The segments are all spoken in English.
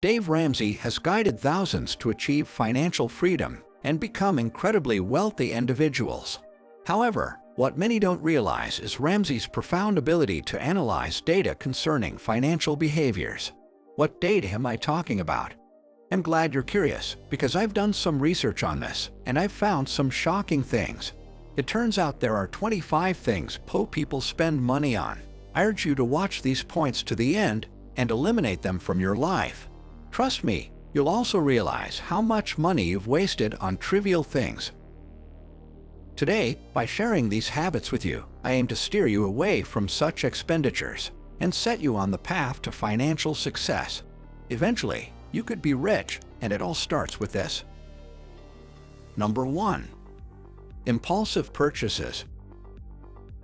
Dave Ramsey has guided thousands to achieve financial freedom and become incredibly wealthy individuals. However, what many don't realize is Ramsey's profound ability to analyze data concerning financial behaviors. What data am I talking about? I'm glad you're curious, because I've done some research on this, and I've found some shocking things. It turns out there are 25 things people spend money on. I urge you to watch these points to the end and eliminate them from your life. Trust me, you'll also realize how much money you've wasted on trivial things. Today, by sharing these habits with you, I aim to steer you away from such expenditures and set you on the path to financial success. Eventually, you could be rich, and it all starts with this. Number 1. Impulsive purchases.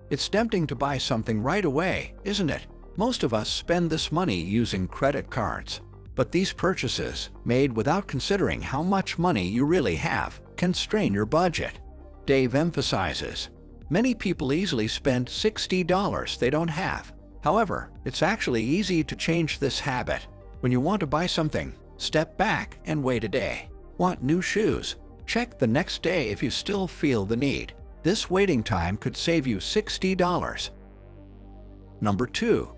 It's tempting to buy something right away, isn't it? Most of us spend this money using credit cards. But these purchases, made without considering how much money you really have, can strain your budget. Dave emphasizes, many people easily spend $60 they don't have. However, it's actually easy to change this habit. When you want to buy something, step back and wait a day. Want new shoes? Check the next day if you still feel the need. This waiting time could save you $60. Number 2.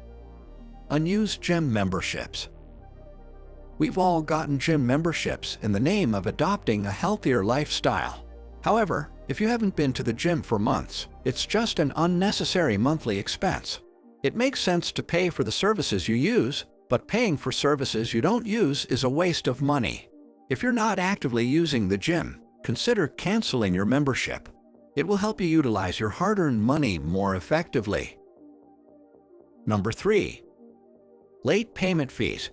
Unused gym memberships. We've all gotten gym memberships in the name of adopting a healthier lifestyle. However, if you haven't been to the gym for months, it's just an unnecessary monthly expense. It makes sense to pay for the services you use, but paying for services you don't use is a waste of money. If you're not actively using the gym, consider canceling your membership. It will help you utilize your hard-earned money more effectively. Number 3. Late payment fees.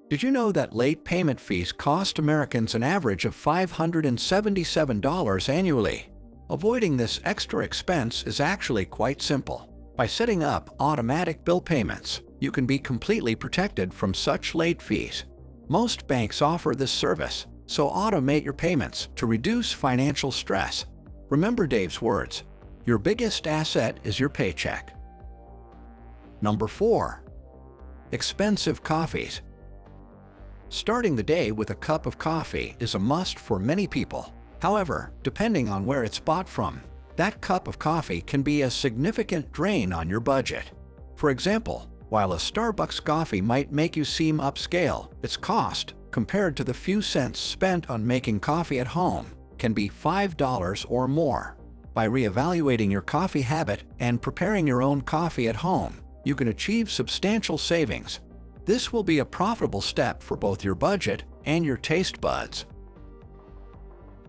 Did you know that late payment fees cost Americans an average of $577 annually? Avoiding this extra expense is actually quite simple. By setting up automatic bill payments, you can be completely protected from such late fees. Most banks offer this service, so automate your payments to reduce financial stress. Remember Dave's words, your biggest asset is your paycheck. Number 4. Expensive coffees. Starting the day with a cup of coffee is a must for many people. However, depending on where it's bought from, that cup of coffee can be a significant drain on your budget. For example, while a Starbucks coffee might make you seem upscale, its cost, compared to the few cents spent on making coffee at home, can be $5 or more. By reevaluating your coffee habit and preparing your own coffee at home, you can achieve substantial savings. This will be a profitable step for both your budget and your taste buds.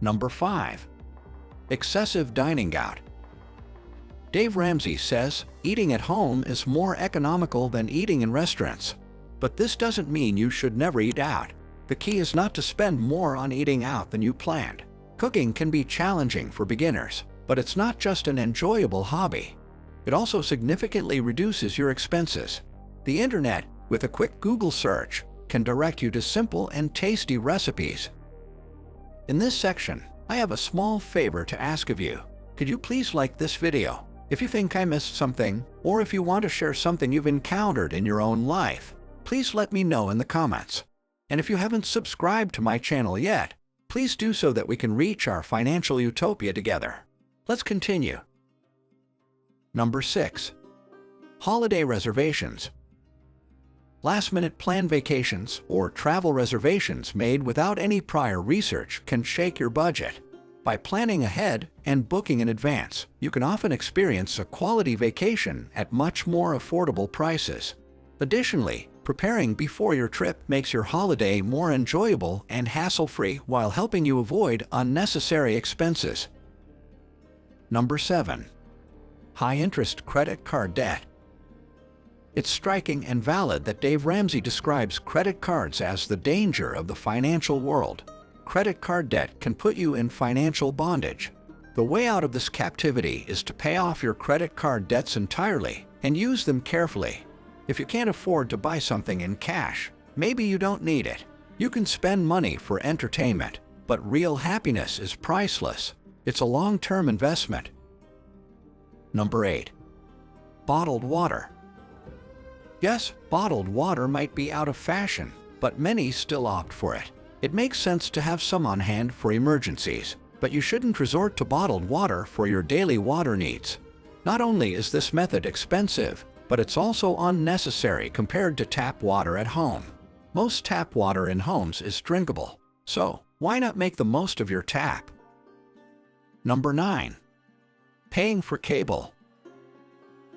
Number 5. Excessive dining out. Dave Ramsey says, eating at home is more economical than eating in restaurants. But this doesn't mean you should never eat out. The key is not to spend more on eating out than you planned. Cooking can be challenging for beginners, but it's not just an enjoyable hobby. It also significantly reduces your expenses. The internet, with a quick Google search, can direct you to simple and tasty recipes. In this section, I have a small favor to ask of you. Could you please like this video if you think I missed something, or if you want to share something you've encountered in your own life? Please let me know in the comments. And if you haven't subscribed to my channel yet, please do so that we can reach our financial utopia together. Let's continue. Number 6. Holiday reservations. Last-minute planned vacations or travel reservations made without any prior research can shake your budget. By planning ahead and booking in advance, you can often experience a quality vacation at much more affordable prices. Additionally, preparing before your trip makes your holiday more enjoyable and hassle-free while helping you avoid unnecessary expenses. Number 7. High-interest credit card debt. It's striking and valid that Dave Ramsey describes credit cards as the danger of the financial world. Credit card debt can put you in financial bondage. The way out of this captivity is to pay off your credit card debts entirely and use them carefully. If you can't afford to buy something in cash, maybe you don't need it. You can spend money for entertainment, but real happiness is priceless. It's a long-term investment. Number 8. Bottled water. Yes, bottled water might be out of fashion, but many still opt for it. It makes sense to have some on hand for emergencies, but you shouldn't resort to bottled water for your daily water needs. Not only is this method expensive, but it's also unnecessary compared to tap water at home. Most tap water in homes is drinkable, so why not make the most of your tap? Number 9. Paying for cable.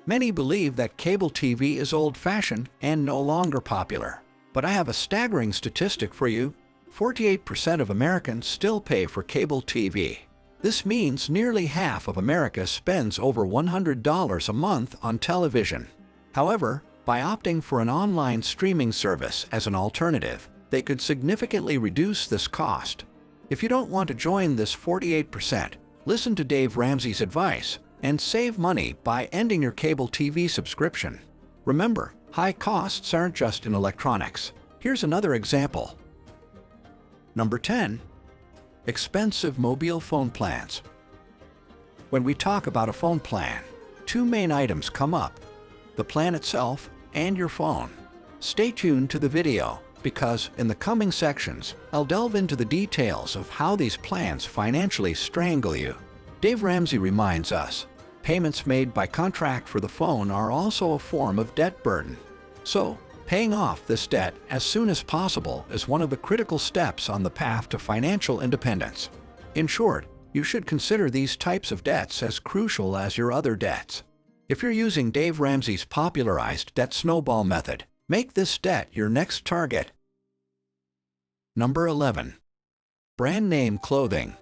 Many believe that cable TV is old-fashioned and no longer popular, but I have a staggering statistic for you. 48% of Americans still pay for cable TV. This means nearly half of America spends over $100 a month on television. However, by opting for an online streaming service as an alternative, they could significantly reduce this cost. If you don't want to join this 48%, listen to Dave Ramsey's advice and save money by ending your cable TV subscription. Remember, high costs aren't just in electronics. Here's another example. Number 10. Expensive mobile phone plans. When we talk about a phone plan, two main items come up: the plan itself and your phone. Stay tuned to the video, because in the coming sections, I'll delve into the details of how these plans financially strangle you. Dave Ramsey reminds us, payments made by contract for the phone are also a form of debt burden. So, paying off this debt as soon as possible is one of the critical steps on the path to financial independence. In short, you should consider these types of debts as crucial as your other debts. If you're using Dave Ramsey's popularized debt snowball method, make this debt your next target. Number 11. Brand name clothing.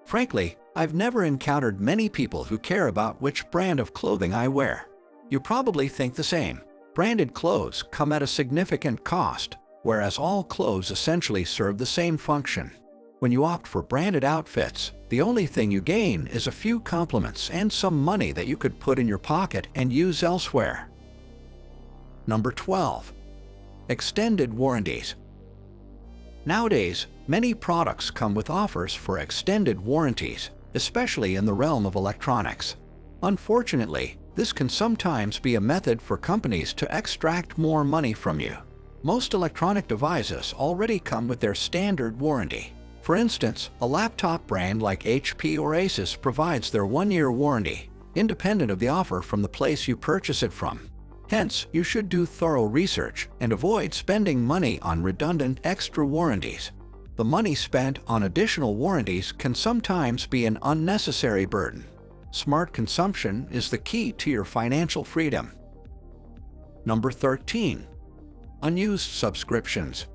Frankly, I've never encountered many people who care about which brand of clothing I wear. You probably think the same. Branded clothes come at a significant cost, whereas all clothes essentially serve the same function. When you opt for branded outfits, the only thing you gain is a few compliments and some money that you could put in your pocket and use elsewhere. Number 12. Extended warranties. Nowadays, many products come with offers for extended warranties, especially in the realm of electronics. Unfortunately, this can sometimes be a method for companies to extract more money from you. Most electronic devices already come with their standard warranty. For instance, a laptop brand like HP or Asus provides their 1-year warranty, independent of the offer from the place you purchase it from. Hence, you should do thorough research and avoid spending money on redundant extra warranties. The money spent on additional warranties can sometimes be an unnecessary burden. Smart consumption is the key to your financial freedom. Number 13. Unused subscriptions.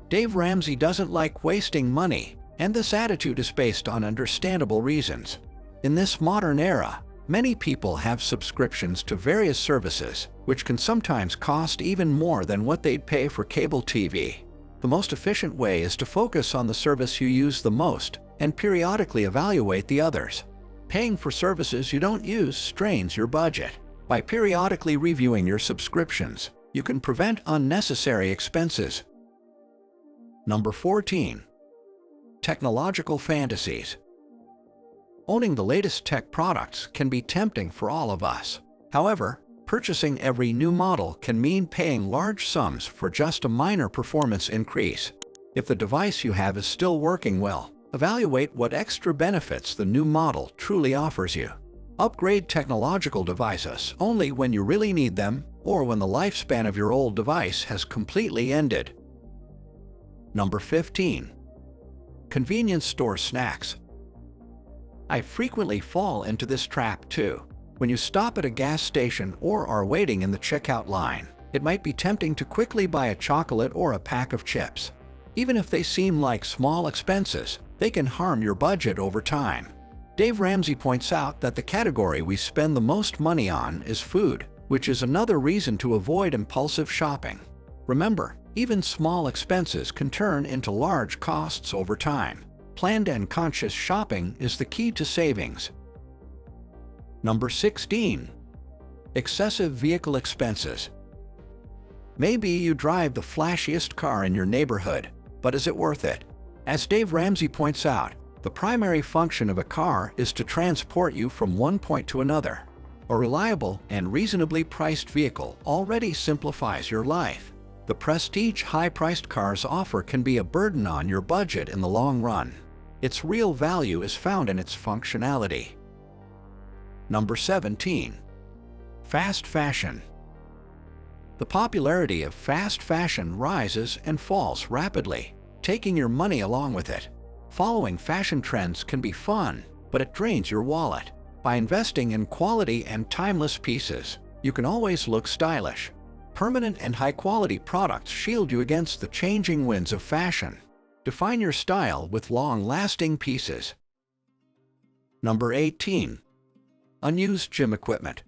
Dave Ramsey doesn't like wasting money, and this attitude is based on understandable reasons. In this modern era, many people have subscriptions to various services, which can sometimes cost even more than what they'd pay for cable TV. The most efficient way is to focus on the service you use the most and periodically evaluate the others. Paying for services you don't use strains your budget. By periodically reviewing your subscriptions, you can prevent unnecessary expenses. Number 14. Technological fantasies. Owning the latest tech products can be tempting for all of us. However, purchasing every new model can mean paying large sums for just a minor performance increase. If the device you have is still working well, evaluate what extra benefits the new model truly offers you. Upgrade technological devices only when you really need them or when the lifespan of your old device has completely ended. Number 15. Convenience store snacks. I frequently fall into this trap too. When you stop at a gas station or are waiting in the checkout line, it might be tempting to quickly buy a chocolate or a pack of chips. Even if they seem like small expenses, they can harm your budget over time. Dave Ramsey points out that the category we spend the most money on is food, which is another reason to avoid impulsive shopping. Remember, even small expenses can turn into large costs over time. Planned and conscious shopping is the key to savings. Number 16. Excessive vehicle expenses. Maybe you drive the flashiest car in your neighborhood, but is it worth it? As Dave Ramsey points out, the primary function of a car is to transport you from one point to another. A reliable and reasonably priced vehicle already simplifies your life. The prestige high-priced cars offer can be a burden on your budget in the long run. Its real value is found in its functionality. Number 17. Fast fashion. The popularity of fast fashion rises and falls rapidly, taking your money along with it. Following fashion trends can be fun, but it drains your wallet. By investing in quality and timeless pieces, you can always look stylish. Permanent and high-quality products shield you against the changing winds of fashion. Define your style with long-lasting pieces. Number 18. Unused gym equipment.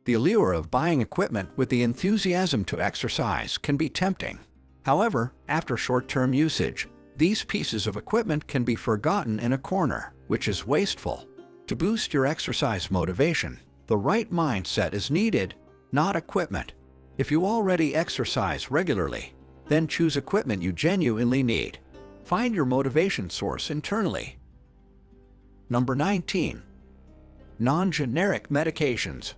The allure of buying equipment with the enthusiasm to exercise can be tempting. However, after short-term usage, these pieces of equipment can be forgotten in a corner, which is wasteful. To boost your exercise motivation, the right mindset is needed, not equipment. If you already exercise regularly, then choose equipment you genuinely need. Find your motivation source internally. Number 19. Non-generic medications.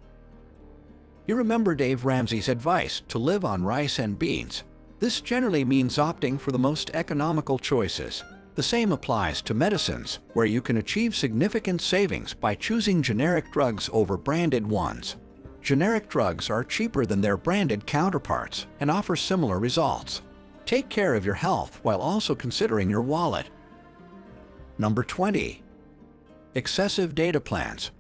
You remember Dave Ramsey's advice to live on rice and beans. This generally means opting for the most economical choices. The same applies to medicines, where you can achieve significant savings by choosing generic drugs over branded ones. Generic drugs are cheaper than their branded counterparts and offer similar results. Take care of your health while also considering your wallet. Number 20. Excessive data plans.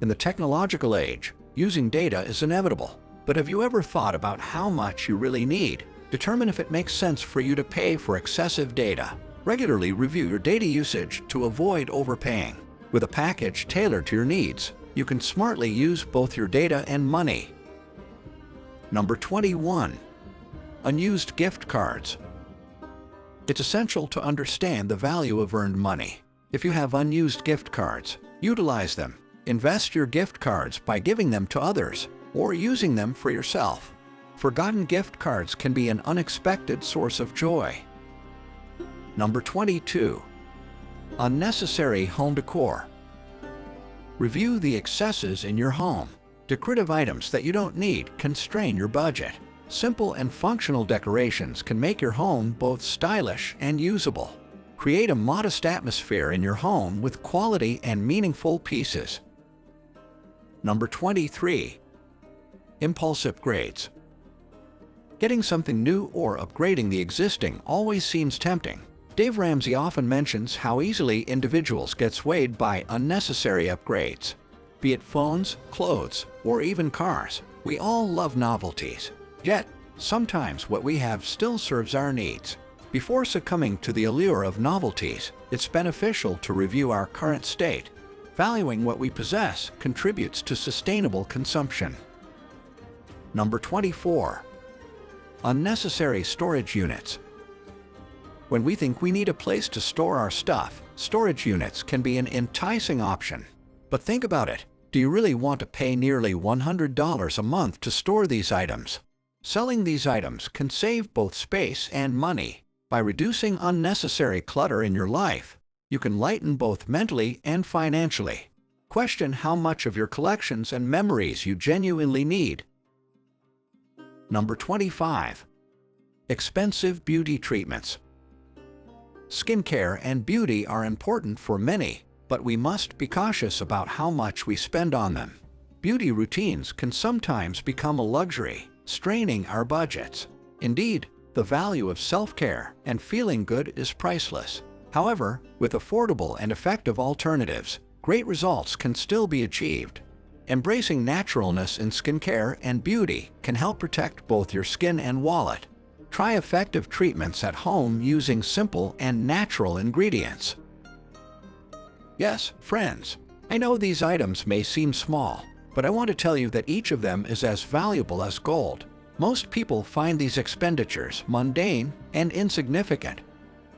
In the technological age, using data is inevitable. But have you ever thought about how much you really need? Determine if it makes sense for you to pay for excessive data. Regularly review your data usage to avoid overpaying. With a package tailored to your needs, you can smartly use both your data and money. Number 21. Unused gift cards. It's essential to understand the value of earned money. If you have unused gift cards, utilize them. Invest your gift cards by giving them to others or using them for yourself. Forgotten gift cards can be an unexpected source of joy. Number 22. Unnecessary home decor. Review the excesses in your home. Decorative items that you don't need can strain your budget. Simple and functional decorations can make your home both stylish and usable. Create a modest atmosphere in your home with quality and meaningful pieces. Number 23. Impulsive upgrades. Getting something new or upgrading the existing always seems tempting. Dave Ramsey often mentions how easily individuals get swayed by unnecessary upgrades. Be it phones, clothes, or even cars, we all love novelties. Yet, sometimes what we have still serves our needs. Before succumbing to the allure of novelties, it's beneficial to review our current state. Valuing what we possess contributes to sustainable consumption. Number 24. Unnecessary storage units. When we think we need a place to store our stuff, storage units can be an enticing option. But think about it. Do you really want to pay nearly $100 a month to store these items? Selling these items can save both space and money. By reducing unnecessary clutter in your life, you can lighten both mentally and financially. Question how much of your collections and memories you genuinely need. Number 25. Expensive beauty treatments. Skincare and beauty are important for many, but we must be cautious about how much we spend on them. Beauty routines can sometimes become a luxury, straining our budgets. Indeed, the value of self-care and feeling good is priceless. However, with affordable and effective alternatives, great results can still be achieved. Embracing naturalness in skincare and beauty can help protect both your skin and wallet. Try effective treatments at home using simple and natural ingredients. Yes, friends, I know these items may seem small, but I want to tell you that each of them is as valuable as gold. Most people find these expenditures mundane and insignificant.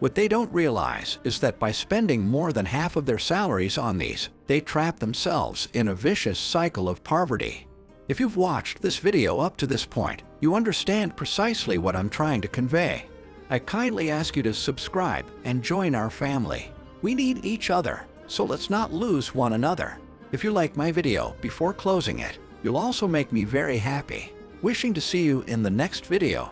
What they don't realize is that by spending more than half of their salaries on these, they trap themselves in a vicious cycle of poverty. If you've watched this video up to this point, you understand precisely what I'm trying to convey. I kindly ask you to subscribe and join our family. We need each other, so let's not lose one another. If you like my video before closing it, you'll also make me very happy. Wishing to see you in the next video.